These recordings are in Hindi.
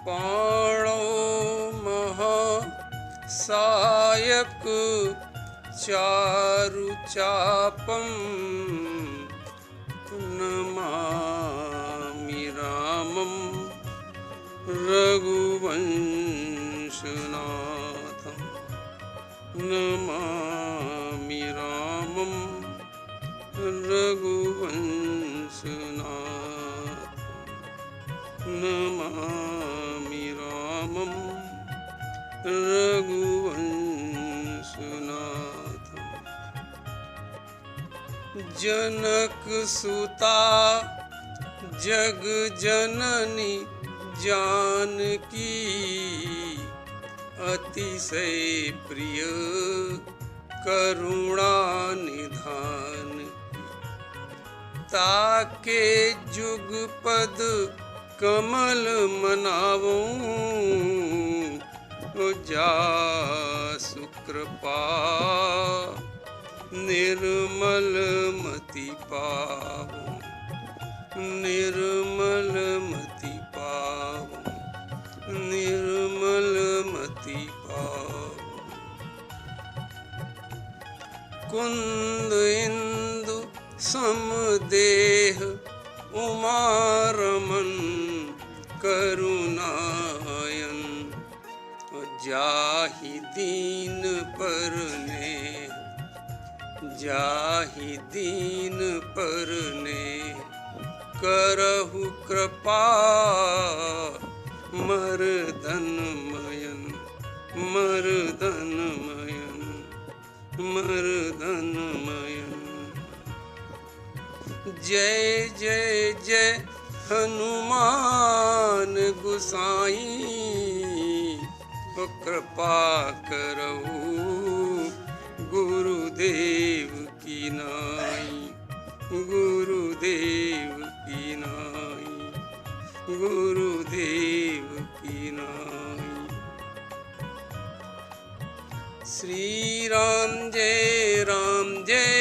पाणौ महासायक चारुचापं नमामि रामं रघुवंशनाथं नमामि रामं रघुवंशनाथं नमामि रामं रघुवंशनाथं। जनक सुता जग जननी जानकी अतिशय प्रिय करुणा निधान ताके जुगपद कमल मनावूं जासु कृपा निर्मल मति पावूं निर्मल मति पावूं निर्मल मति पावूं। कुंद इंदु समदेह उमारमन करुणायन जाहि दीन परने जाहि दीन परने करहु कृपा मर्दनमयन मर्दनमयन मर्दनमयन। जय जय जय हनुमान गुसाई कृपा करहु गुरुदेव की नाई गुरुदेव की नाई गुरुदेव की नाई। श्री राम जय जय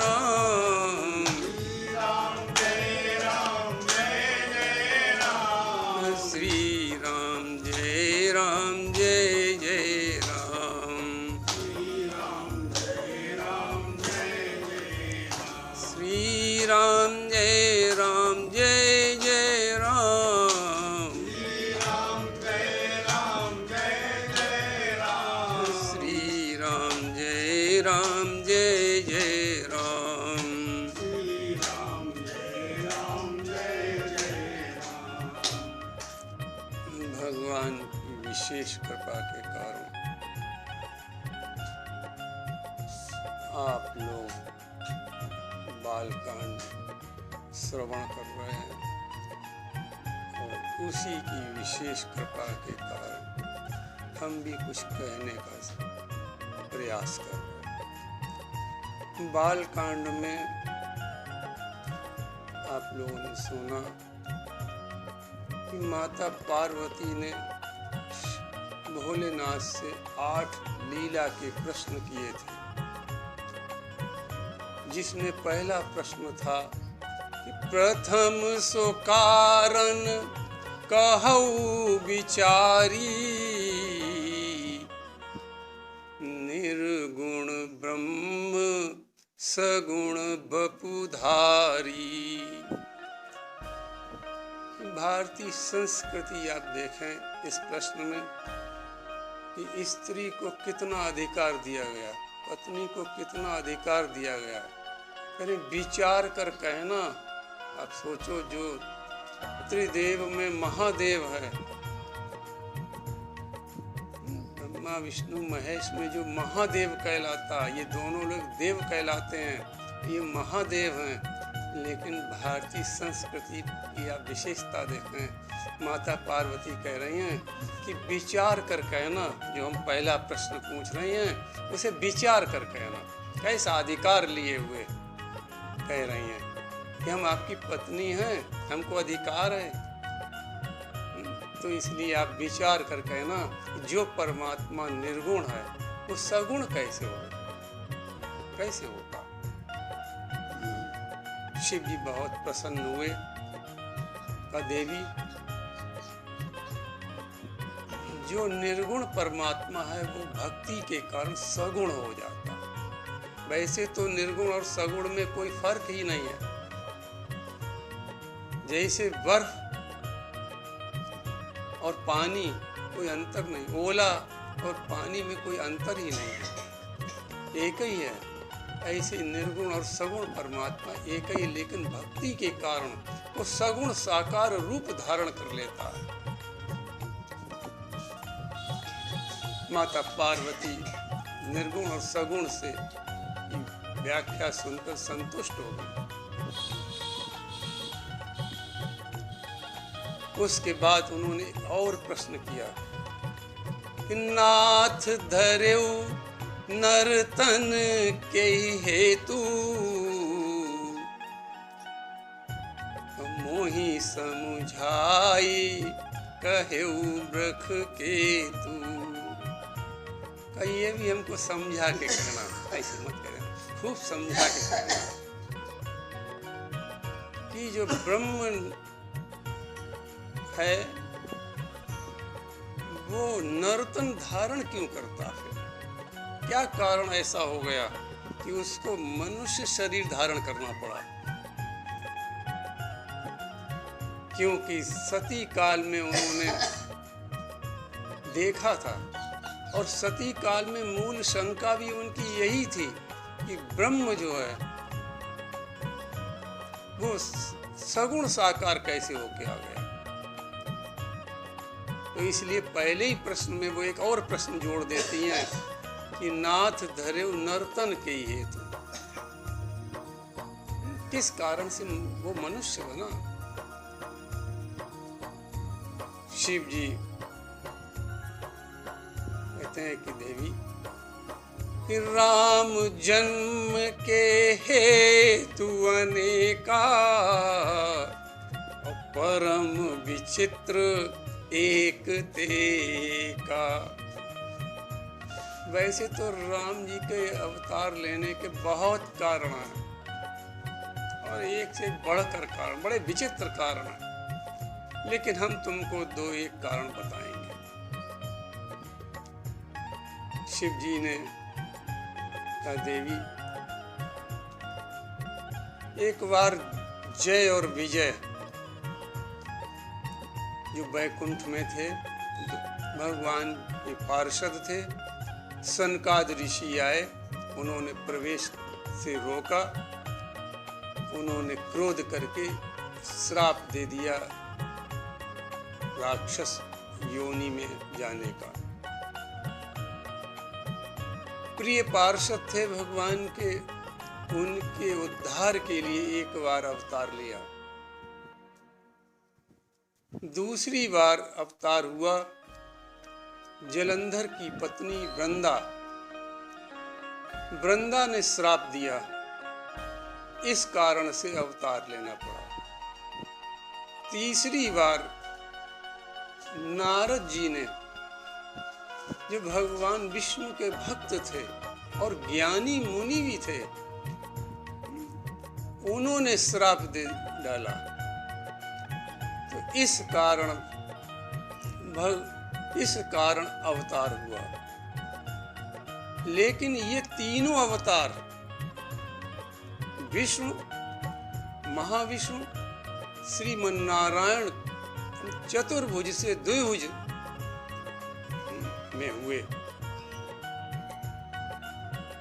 राम श्री राम जय राम श्री राम जय राम श्री राम जय राम। भगवान की विशेष कृपा के कारण आप लोग बालकांड श्रवण कर रहे हैं और उसी की विशेष कृपा के कारण हम भी कुछ कहने का प्रयास कर रहे हैं। बालकांड में आप लोगों ने सुना कि माता पार्वती ने भोलेनाथ से 8 लीला के प्रश्न किए थे, जिसमें पहला प्रश्न था कि प्रथम सो कारण कहऊ विचारी निर्गुण ब्रह्म सगुण बपुधारी। भारतीय संस्कृति आप देखें इस प्रश्न में कि स्त्री को कितना अधिकार दिया गया, पत्नी को कितना अधिकार दिया गया। अरे विचार कर कहना, आप सोचो जो त्रिदेव में महादेव है, ब्रह्मा विष्णु महेश में जो महादेव कहलाता, ये दोनों लोग देव कहलाते हैं, ये महादेव हैं। लेकिन भारतीय संस्कृति की आप विशेषता देखें, माता पार्वती कह रही हैं कि विचार कर कहना। जो हम पहला प्रश्न पूछ रहे हैं उसे विचार कर कहना। कैसा अधिकार लिए हुए कह रही हैं कि हम आपकी पत्नी हैं, हमको अधिकार है। तो इसलिए आप विचार कर कहना, जो परमात्मा निर्गुण है वो सगुण कैसे होगा, कैसे होगा। शिव जी बहुत प्रसन्न हुए। का देवी जो निर्गुण परमात्मा है वो भक्ति के कारण सगुण हो जाता है। वैसे तो निर्गुण और सगुण में कोई फर्क ही नहीं है। जैसे बर्फ और पानी कोई अंतर नहीं, ओला और पानी में कोई अंतर ही नहीं है, एक ही है। ऐसे निर्गुण और सगुण परमात्मा एक ही, लेकिन भक्ति के कारण वो सगुण साकार रूप धारण कर लेता है। माता पार्वती निर्गुण और सगुण से व्याख्या सुनकर संतुष्ट हो गई। उसके बाद उन्होंने और प्रश्न किया कि नाथ धरेउ नर्तन के हेतु, मोहि समुझाई कहेउ ब्रख केतु। ये भी हमको समझा के कहना, ऐसे मत कहना, खूब समझा के कहना कि जो ब्रह्म है वो नर्तन धारण क्यों करता है? क्या कारण ऐसा हो गया कि उसको मनुष्य शरीर धारण करना पड़ा? क्योंकि सती काल में उन्होंने देखा था, और सती काल में मूल शंका भी उनकी यही थी कि ब्रह्म जो है वो सगुण साकार कैसे होके आ गया। तो इसलिए पहले ही प्रश्न में वो एक और प्रश्न जोड़ देती हैं कि नाथ धरेउ नर्तन के हेतु, किस कारण से वो मनुष्य बना। शिव जी कहते हैं कि देवी कि राम जन्म के हेतु अनेका, परम विचित्र एक तेका। वैसे तो राम जी के अवतार लेने के बहुत कारण हैं, और एक से बढ़कर कारण, बड़े विचित्र कारण हैं, लेकिन हम तुमको दो एक कारण बताएंगे। शिव जी ने कहा देवी, एक बार जय और विजय जो बैकुंठ में थे, भगवान के पार्षद थे, सनकाद ऋषि आए, उन्होंने प्रवेश से रोका, उन्होंने क्रोध करके श्राप दे दिया राक्षस योनि में जाने का। प्रिय पार्षद थे भगवान के, उनके उद्धार के लिए एक बार अवतार लिया। दूसरी बार अवतार हुआ जलंधर की पत्नी वृंदा ने श्राप दिया, इस कारण से अवतार लेना पड़ा। तीसरी बार नारद जी ने, जो भगवान विष्णु के भक्त थे और ज्ञानी मुनि भी थे, उन्होंने श्राप दे डाला। तो इस कारण अवतार हुआ। लेकिन ये तीनों अवतार, विष्णु, महाविष्णु, श्रीमन्नारायण चतुर्भुज से द्विभुज में हुए।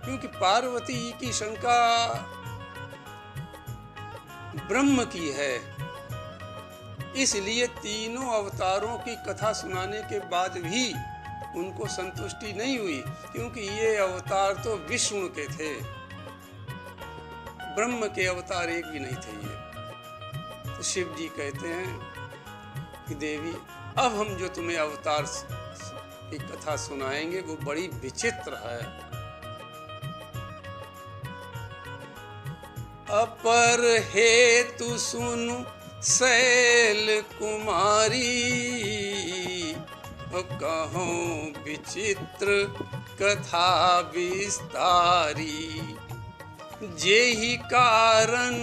क्योंकि पार्वती की शंका ब्रह्म की है, इसलिए तीनों अवतारों की कथा सुनाने के बाद भी उनको संतुष्टि नहीं हुई, क्योंकि ये अवतार तो विष्णु के थे, ब्रह्म के अवतार एक भी नहीं थे ये। तो शिव जी कहते हैं कि देवी, अब हम जो तुम्हें अवतार की कथा सुनाएंगे वो बड़ी विचित्र है। अपर हेतु सुनु शैल कुमारी, कहूँ विचित्र कथा विस्तारी। जेहि कारण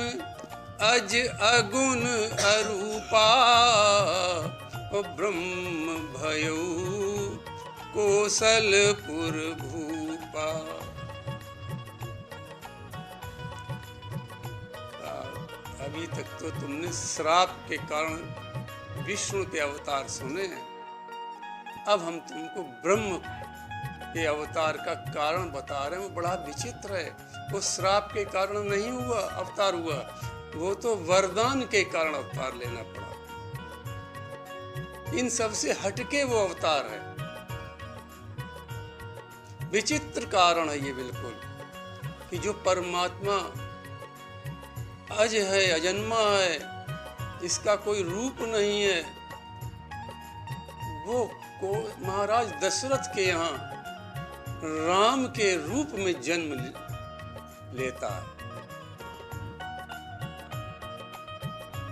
अज अगुण अरूपा, ब्रह्म भयो कोसलपुर भूपा। अभी तक तो तुमने श्राप के कारण विष्णु के अवतार सुने हैं, अब हम तुमको ब्रह्म के अवतार का कारण बता रहे हैं। वो बड़ा विचित्र है, वो श्राप के कारण नहीं हुआ अवतार हुआ, वो तो वरदान के कारण अवतार लेना पड़ा। इन सब से हटके वो अवतार है। विचित्र कारण है ये बिल्कुल, कि जो परमात्मा अज है, अजन्मा है, जिसका कोई रूप नहीं है, वो को महाराज दशरथ के यहाँ राम के रूप में जन्म लेता है।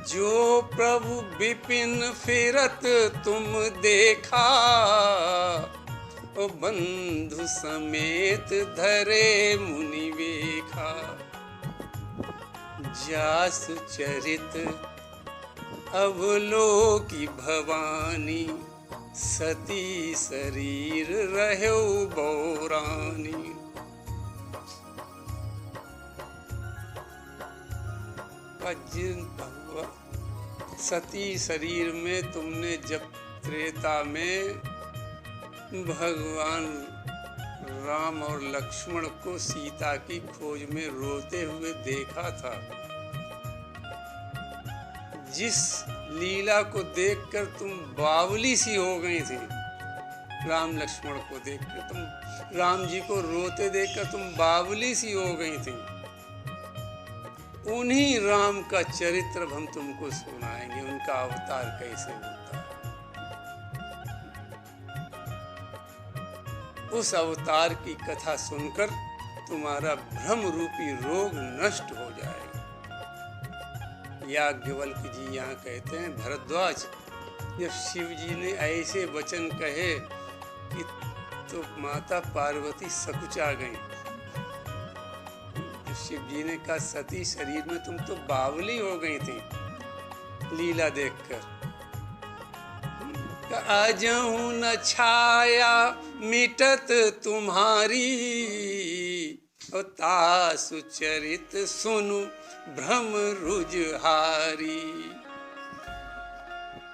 जो प्रभु विपिन फिरत तुम देखा, ओ बंधु समेत धरे मुनि वेखा। जासु चरित अवलोकी भवानी, सती शरीर रहो बौरानी। सती शरीर में तुमने जब त्रेता में भगवान राम और लक्ष्मण को सीता की खोज में रोते हुए देखा था, जिस लीला को देखकर तुम बावली सी हो गई थी, राम लक्ष्मण को देखकर तुम, राम जी को रोते देखकर तुम बावली सी हो गई थी, उन्हीं राम का चरित्र हम तुमको सुनाएंगे, उनका अवतार कैसे होता है। उस अवतार की कथा सुनकर तुम्हारा भ्रम रूपी रोग नष्ट हो जाएगा। याज्ञवल्क जी यहाँ कहते हैं, भरद्वाज, जब शिव जी ने ऐसे वचन कहे कि तो माता पार्वती सकुचा गई। तो शिव जी ने कहा, सती शरीर में तुम तो बावली हो गई थी लीला देखकर। अजहू न छाया मिटत तुम्हारी, तासु चरित सुनु भ्रम रुजहारी।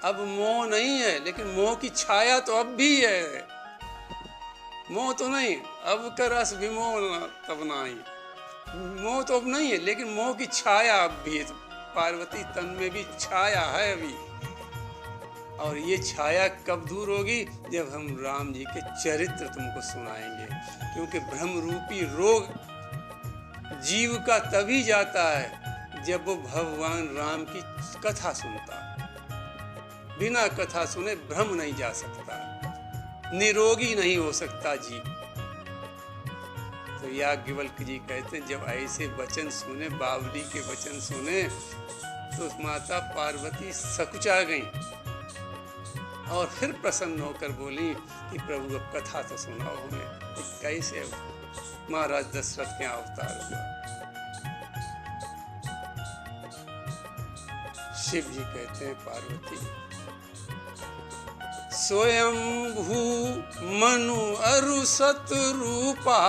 अब मोह नहीं है, लेकिन मोह की छाया तो अब भी है। मोह तो नहीं, अब का रस विमोह तब नहीं। मोह तो अब नहीं है, लेकिन मोह की छाया अब भी है। पार्वती तन में भी छाया है अभी। और ये छाया कब दूर होगी? जब हम राम जी के चरित्र तुमको सुनाएंगे। क्योंकि भ्रम रूपी रोग जीव का तभी जाता है जब वो भगवान राम की कथा सुनता। बिना कथा सुने भ्रम नहीं जा सकता, निरोगी नहीं हो सकता जीव। तो याज्ञवल्क जी कहते हैं, जब ऐसे वचन सुने, बावली के वचन सुने, तो माता पार्वती सकुचा गई और फिर प्रसन्न होकर बोली कि प्रभु अब कथा तो सुनाओ हमें, कैसे महाराज दशरथ के अवतार हुआ। शिव जी कहते हैं, पार्वती, स्वयंभू मनु अरु सत रूपा,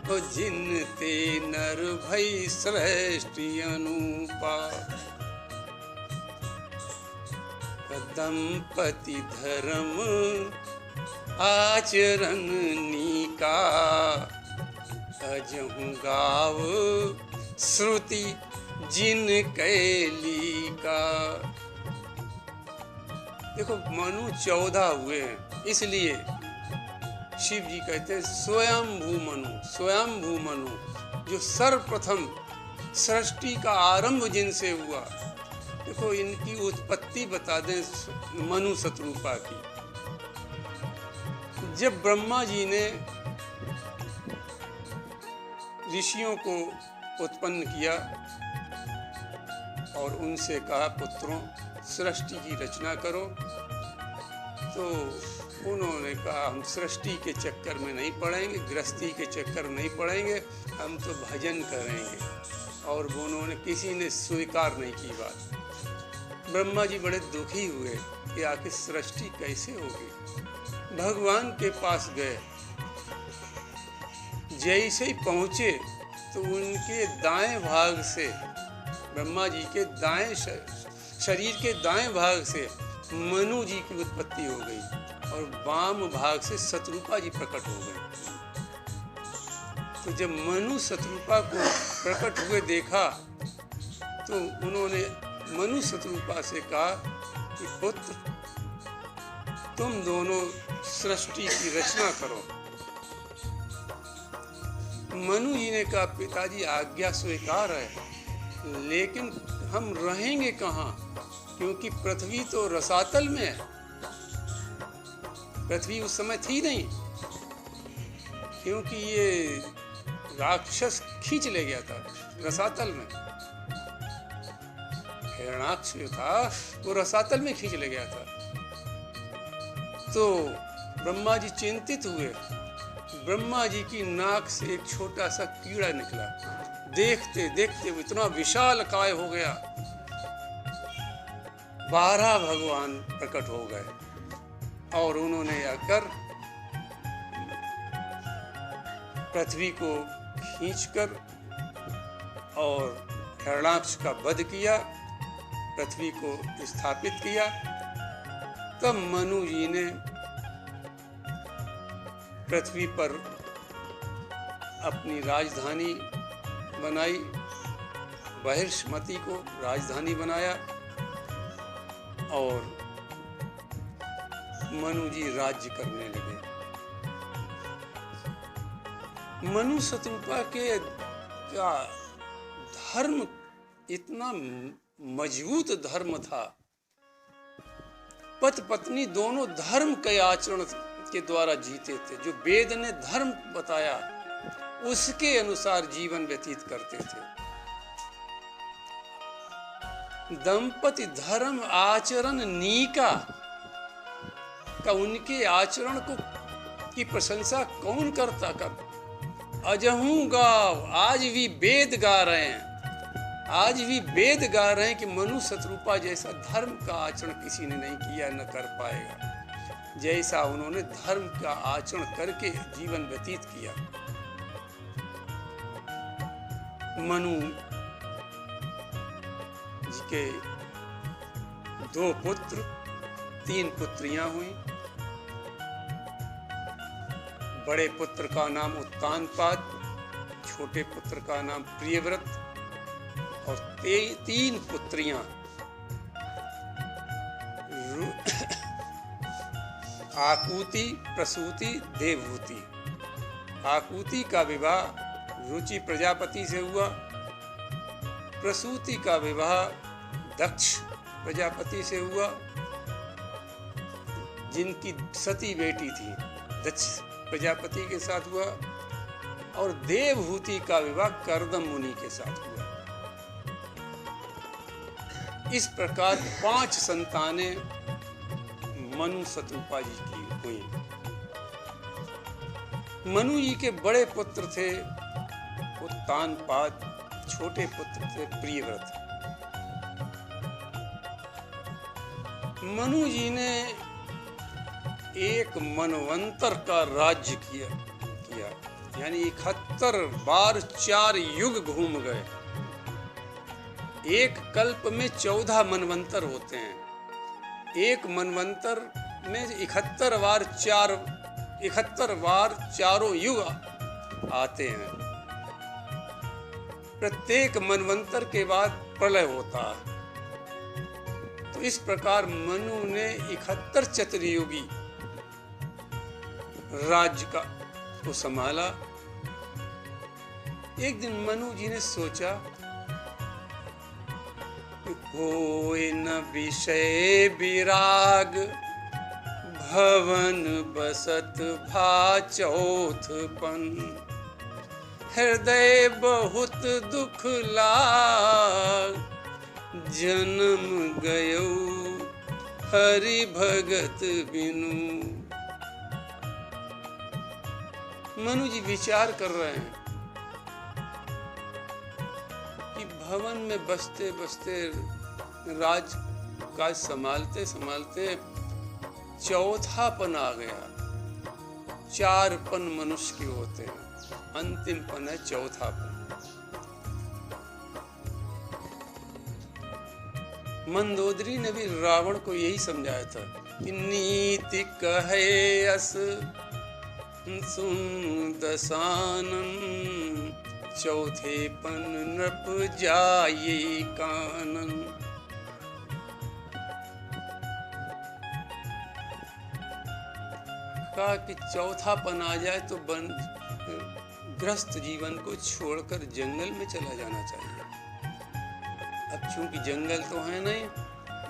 जिनते नर भई श्रेष्ठी अनुपा। दंपति धर्म आचरण नीका, अजहु गाव श्रुति जिन कैली का। देखो, मनु 14 हुए हैं, इसलिए शिव जी कहते हैं स्वयंभू मनु। स्वयंभू मनु, जो सर्वप्रथम सृष्टि का आरंभ जिनसे हुआ। देखो, इनकी उत्पत्ति बता दें मनु शत्रुपा की। जब ब्रह्मा जी ने ऋषियों को उत्पन्न किया और उनसे कहा, पुत्रों सृष्टि की रचना करो, तो उन्होंने कहा, हम सृष्टि के चक्कर में नहीं पड़ेंगे, गृहस्थी के चक्कर में नहीं पड़ेंगे, हम तो भजन करेंगे। और उन्होंने, किसी ने स्वीकार नहीं की बात। ब्रह्मा जी बड़े दुखी हुए कि आखिर सृष्टि कैसे होगी। भगवान के पास गए, जैसे ही पहुंचे तो उनके दाएं भाग से, ब्रह्मा जी के दाएं शरीर के दाएं भाग से मनु जी की उत्पत्ति हो गई और वाम भाग से शत्रुपा जी प्रकट हो गए। तो जब मनु शत्रुपा को प्रकट हुए देखा तो उन्होंने मनु शत्रुपा से कहा कि पुत्र, तुम दोनों सृष्टि की रचना करो। मनु जी ने कहा, पिताजी आज्ञा स्वीकार है, लेकिन हम रहेंगे कहाँ, क्योंकि पृथ्वी तो रसातल में है। पृथ्वी उस समय थी नहीं, क्योंकि ये राक्षस खींच ले गया था रसातल में। हिरण्याक्ष जो था वो रसातल में खींच ले गया था। तो ब्रह्मा जी चिंतित हुए। ब्रह्मा जी की नाक से एक छोटा सा कीड़ा निकला। देखते देखते वो इतना विशाल काय हो गया। 12 भगवान प्रकट हो गए और उन्होंने आकर पृथ्वी को खींचकर और हिरण्याक्ष का वध किया, पृथ्वी को स्थापित किया। तब मनु जी ने पृथ्वी पर अपनी राजधानी बनाई, बहिष्मति को राजधानी बनाया और मनु जी राज्य करने लगे। मनु शत्रुपा के का धर्म इतना मजबूत धर्म था। पति पत्नी दोनों धर्म के आचरण के द्वारा जीते थे। जो वेद ने धर्म बताया उसके अनुसार जीवन व्यतीत करते थे। दंपति धर्म आचरण नीका का उनके आचरण को की प्रशंसा कौन करता। कब अजहू गाव, आज भी वेद गा रहे हैं, आज भी वेद गा रहे हैं कि मनु शत्रुपा जैसा धर्म का आचरण किसी ने नहीं किया, न कर पाएगा, जैसा उन्होंने धर्म का आचरण करके जीवन व्यतीत किया। मनु जी के 2 पुत्र, 3 पुत्रियां हुई। बड़े पुत्र का नाम उत्तानपाद, छोटे पुत्र का नाम प्रियव्रत और 3 पुत्रियां आकुति, प्रसूति, देवहूति। आकुति का विवाह रुचि प्रजापति से हुआ। प्रसूति का विवाह दक्ष प्रजापति से हुआ, जिनकी सती बेटी थी, दक्ष प्रजापति के साथ हुआ। और देवहूति का विवाह कर्दम मुनि के साथ हुआ। इस प्रकार 5 संतानें मनु शत्रुपा जी की हुई। मनु जी के बड़े पुत्र थे उत्तानपाद, छोटे पुत्र थे प्रियव्रत। मनु जी ने एक मनवंतर का राज्य किया, यानी 71 बार 4 युग घूम गए। एक कल्प में 14 मनवंतर होते हैं। एक मनवंतर में 71 बार चारों युग आते हैं। प्रत्येक मनवंतर के बाद प्रलय होता है। तो इस प्रकार मनु ने 71 चतुर्युगी राज्य को संभाला। एक दिन मनु जी ने सोचा, कोई न विषय विराग, भवन बसत भा चौथपन, हृदय बहुत दुख लाग, जन्म गयो हरि भगत बिनु। मनु जी विचार कर रहे हैं कि भवन में बसते बसते काज संभालते संभालते चौथापन आ गया। 4 पन मनुष्य के होते हैं, अंतिम पन है चौथापन। मंदोदरी ने भी रावण को यही समझाया था कि नीति कहे अस सुन दसानन, चौथे पन नृप जाये कानन। कहा कि चौथा पन आ जाए तो ग्रस्त जीवन को छोड़कर जंगल में चला जाना चाहिए। अब चूंकि जंगल तो है नहीं,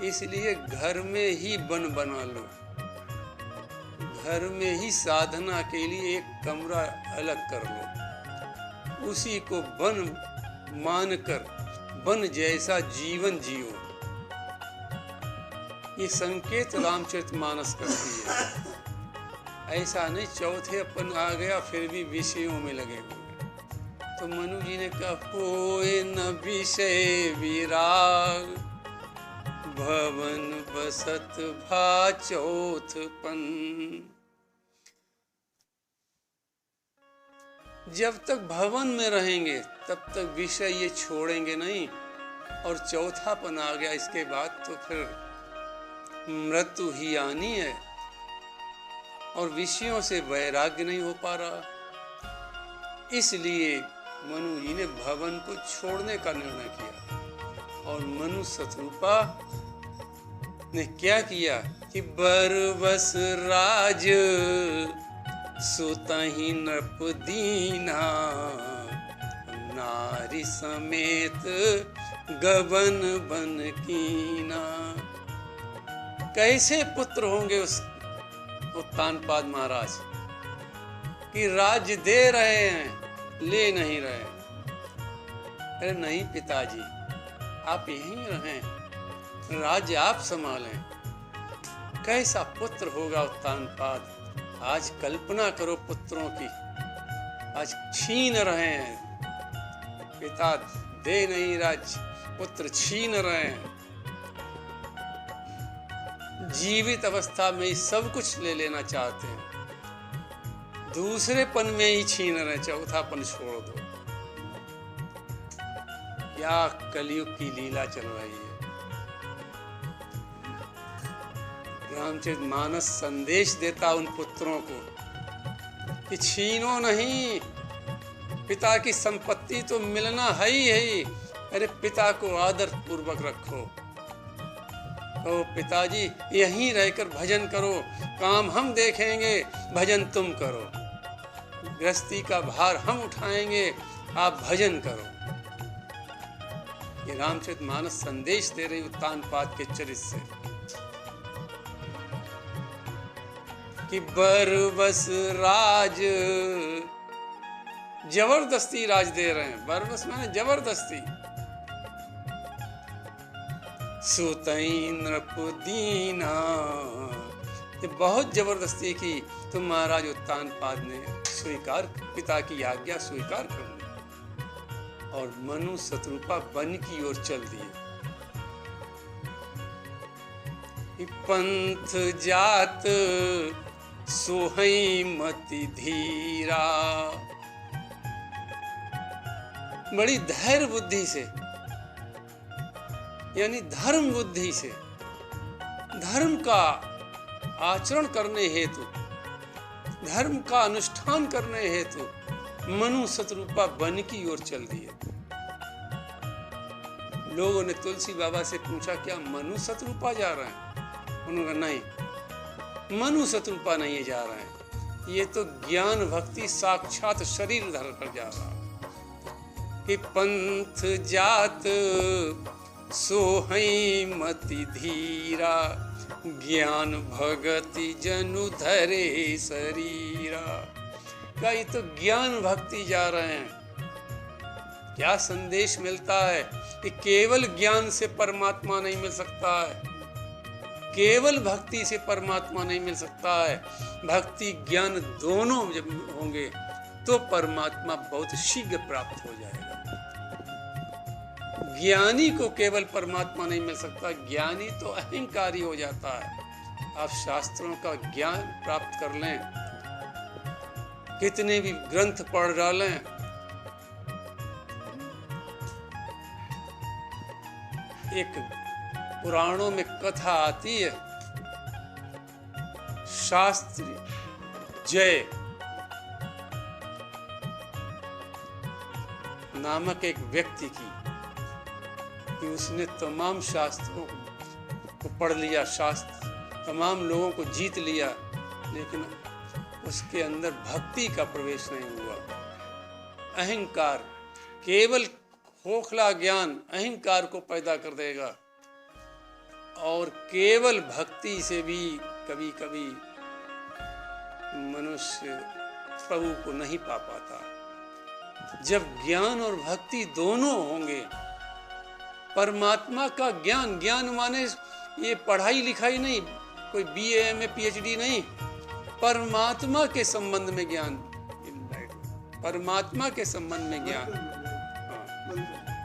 इसलिए घर में ही वन बना लो। घर में ही साधना के लिए एक कमरा अलग कर लो, उसी को वन मानकर वन जैसा जीवन जियो। ये संकेत रामचरितमानस करती है। ऐसा नहीं चौथे अपन आ गया फिर भी विषयों में लगे हुए। तो मनु जी ने कहा होए न विषय विराग, भवन बसत भा चौथपन। जब तक भवन में रहेंगे तब तक विषय ये छोड़ेंगे नहीं, और चौथापन आ गया इसके बाद तो फिर मृत्यु ही आनी है, और विषयों से वैराग्य नहीं हो पा रहा। इसलिए मनु जी ने भवन को छोड़ने का निर्णय किया। और मनु शत्रुपा ने क्या किया कि बरबस राज सुतहि नृप दीना, नारी समेत गबन बन कीना। कैसे पुत्र होंगे उस उत्तानपाद महाराज कि राज्य दे रहे हैं ले नहीं रहे। अरे नहीं पिताजी, आप यहीं रहें, राज्य आप संभालें। कैसा पुत्र होगा उत्तानपाद। आज कल्पना करो पुत्रों की, आज छीन रहे हैं पिता, दे नहीं राज्य, पुत्र छीन रहे हैं। जीवित अवस्था में ही सब कुछ ले लेना चाहते हैं, दूसरे पन में ही छीन रहे, चौथापन छोड़ दो। क्या कलयुग की लीला चल रही है। रामचरितमानस संदेश देता उन पुत्रों को कि छीनो नहीं, पिता की संपत्ति तो मिलना है ही। अरे पिता को आदर पूर्वक रखो। तो पिताजी यहीं रहकर भजन करो, काम हम देखेंगे, भजन तुम करो। गृहस्थी का भार हम उठाएंगे, आप भजन करो। ये रामचरितमानस संदेश दे रही उत्तानपाद के चरित्र से कि बरबस राज, जबरदस्ती राज दे रहे हैं। बरबस माने जबरदस्ती। सुतई नृप दीना, ये बहुत जबरदस्ती की तो महाराज उत्तानपाद ने स्वीकार, पिता की आज्ञा स्वीकार कर ली और मनु शत्रुपा वन की ओर चल दिए। पंथ जात सोहई मति धीरा, बड़ी धैर्य बुद्धि से, यानी धर्म बुद्धि से, धर्म का आचरण करने हेतु, धर्म का अनुष्ठान करने हेतु मनु शत्रुपा वन की ओर चल दिए। लोगों ने तुलसी बाबा से पूछा क्या मनु शत्रुपा जा रहे हैं? उन्होंने कहा नहीं, मनु शत्रुपा नहीं जा रहे हैं, ये तो ज्ञान भक्ति साक्षात शरीर धर कर जा रहा है। कि पंथ जात सोहई मति धीरा, ज्ञान भगति जनु धरे शरीरा। क्या ये तो ज्ञान भक्ति जा रहे हैं। क्या संदेश मिलता है कि केवल ज्ञान से परमात्मा नहीं मिल सकता है, केवल भक्ति से परमात्मा नहीं मिल सकता है। भक्ति ज्ञान दोनों जब होंगे तो परमात्मा बहुत शीघ्र प्राप्त हो जाएगा। ज्ञानी को केवल परमात्मा नहीं मिल सकता, ज्ञानी तो अहंकारी हो जाता है। आप शास्त्रों का ज्ञान प्राप्त कर लें, कितने भी ग्रंथ पढ़ डालें, एक पुराणों में कथा आती है, शास्त्री जय नामक एक व्यक्ति की, कि उसने तमाम शास्त्रों को पढ़ लिया, शास्त्र तमाम लोगों को जीत लिया, लेकिन उसके अंदर भक्ति का प्रवेश नहीं हुआ। अहंकार, केवल खोखला ज्ञान अहंकार को पैदा कर देगा, और केवल भक्ति से भी कभी कभी मनुष्य प्रभु को नहीं पा पाता। जब ज्ञान और भक्ति दोनों होंगे, परमात्मा का ज्ञान, ज्ञान माने ये पढ़ाई लिखाई नहीं, कोई BA MA PhD नहीं, परमात्मा के संबंध में ज्ञान, परमात्मा के संबंध में ज्ञान,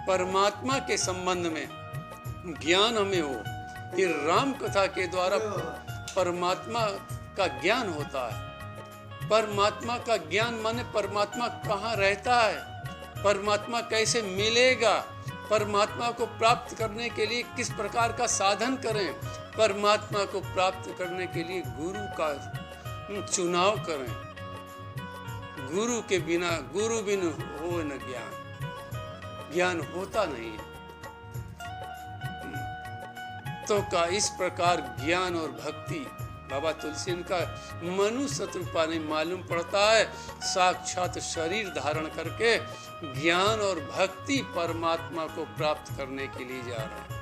परमात्मा के संबंध में ज्ञान हमें हो। ये राम कथा के द्वारा परमात्मा का ज्ञान होता है। परमात्मा का ज्ञान माने परमात्मा कहाँ रहता है, परमात्मा कैसे मिलेगा, परमात्मा को प्राप्त करने के लिए किस प्रकार का साधन करें, परमात्मा को प्राप्त करने के लिए गुरु का चुनाव करें। गुरु के बिना, गुरु बिन हो न ज्ञान, ज्ञान होता नहीं है। तो का इस प्रकार ज्ञान और भक्ति बाबा तुलसी का मनु शत्रुपा ने मालूम पड़ता है, साक्षात शरीर धारण करके ज्ञान और भक्ति परमात्मा को प्राप्त करने के लिए जा रहे हैं।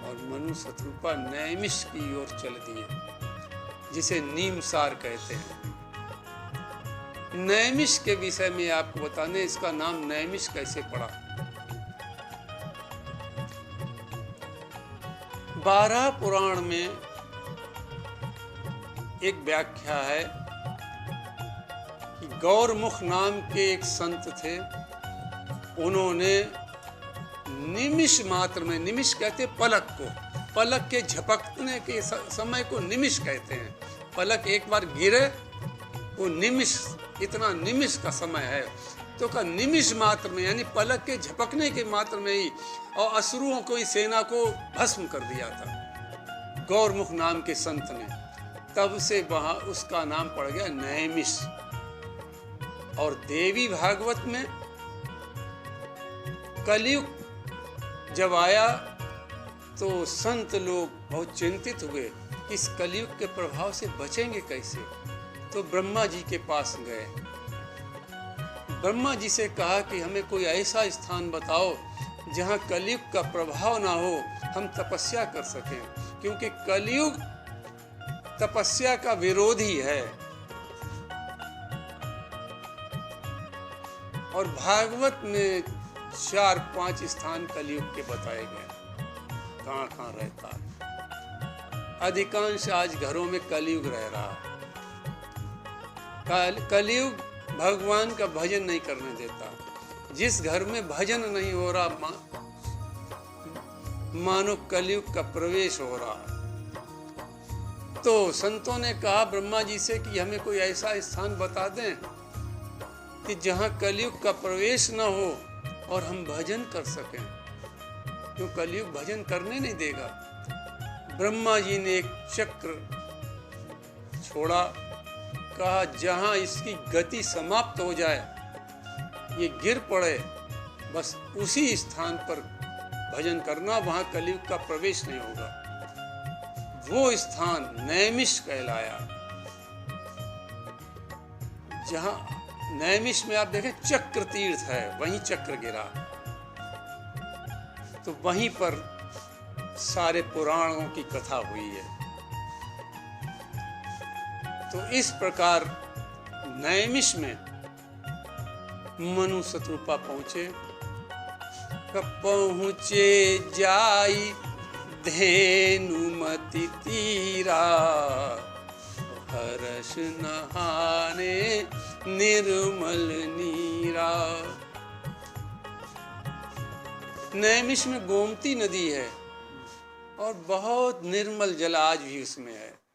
और मनु शत्रुपा नैमिष की ओर चल दिए, जिसे नीमसार कहते हैं। नैमिष के विषय में आपको बताने, इसका नाम नैमिष कैसे पड़ा। 12 पुराण में एक व्याख्या है कि गौरमुख नाम के एक संत थे, उन्होंने निमिष मात्र में, निमिष कहते पलक को, पलक के झपकने के समय को निमिष कहते हैं। पलक एक बार गिरे वो निमिष, इतना निमिष का समय है, तो का निमिष मात्र में, यानी पलक के झपकने के मात्र में ही, और असुरों को, इस सेना को भस्म कर दिया था गौरमुख नाम के संत ने। तब से वहां उसका नाम पड़ गया नैमिष। और देवी भागवत में कलयुग जब आया तो संत लोग बहुत चिंतित हुए कि इस कलयुग के प्रभाव से बचेंगे कैसे। तो ब्रह्मा जी के पास गए, ब्रह्मा जी से कहा कि हमें कोई ऐसा स्थान बताओ जहाँ कलयुग का प्रभाव ना हो, हम तपस्या कर सकें, क्योंकि कलयुग तपस्या का विरोधी है। और भागवत में 4-5 स्थान कलयुग के बताए गए, कहाँ कहाँ रहता। अधिकांश आज घरों में कलयुग रह रहा। कलयुग भगवान का भजन नहीं करने देता। जिस घर में भजन नहीं हो रहा, मानो कलयुग का प्रवेश हो रहा। तो संतों ने कहा ब्रह्मा जी से कि हमें कोई ऐसा स्थान बता दें कि जहां कलयुग का प्रवेश न हो और हम भजन कर सकें, क्यों कलयुग भजन करने नहीं देगा। ब्रह्मा जी ने एक चक्र छोड़ा, कहा जहां इसकी गति समाप्त हो जाए, ये गिर पड़े, बस उसी स्थान पर भजन करना, वहां कलयुग का प्रवेश नहीं होगा। वो स्थान नैमिष कहलाया। जहां नैमिष में आप देखें चक्र तीर्थ है, वहीं चक्र गिरा। तो वहीं पर सारे पुराणों की कथा हुई है। तो इस प्रकार नैमिष में मनु शत्रुपा पहुंचे। पहुंचे जाई धेनुमति तीरा, हर्ष नहाने निर्मल नीरा। नैमिष में गोमती नदी है और बहुत निर्मल जल आज भी उसमें है।